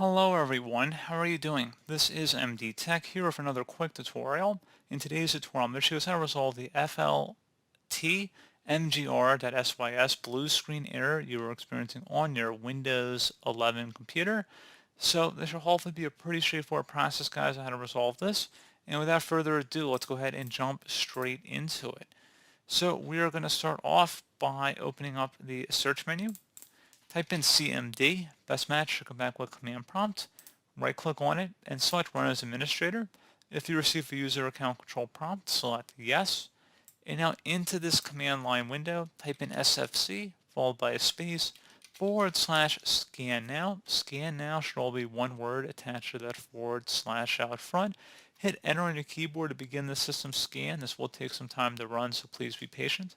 Hello everyone, how are you doing? This is MD Tech here with another quick tutorial. In today's tutorial, I'm going to show you how to resolve the FLTMGR.SYS blue screen error you were experiencing on your Windows 11 computer. So this should hopefully be a pretty straightforward process, guys, on how to resolve this. And without further ado, let's go ahead and jump straight into it. So we are going to start off by opening up the search menu. Type in CMD, best match should come back with command prompt. Right click on it and select run as administrator. If you receive a user account control prompt, select yes. And now into this command line window, type in SFC followed by a space /scan now. Scan now should all be one word attached to that / out front. Hit enter on your keyboard to begin the system scan. This will take some time to run, so please be patient.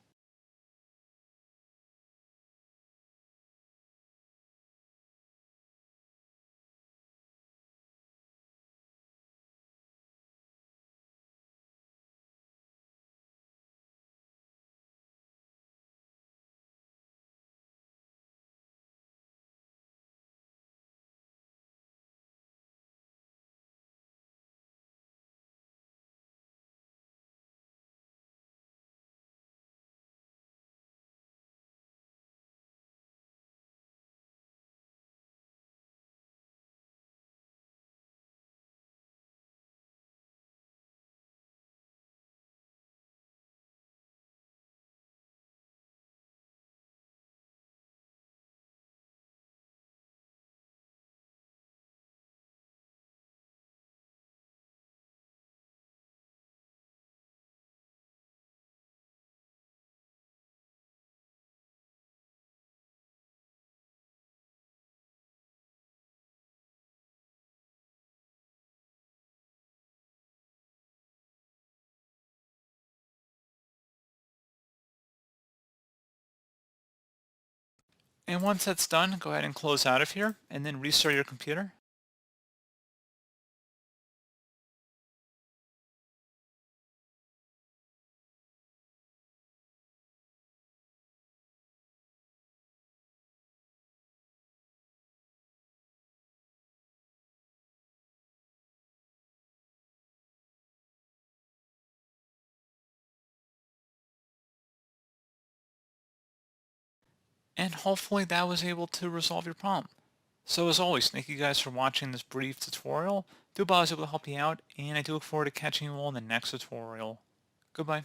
And once that's done, go ahead and close out of here and then restart your computer. And hopefully that was able to resolve your problem. So as always, thank you guys for watching this brief tutorial. Do hope I was able to help you out, and I do look forward to catching you all in the next tutorial. Goodbye.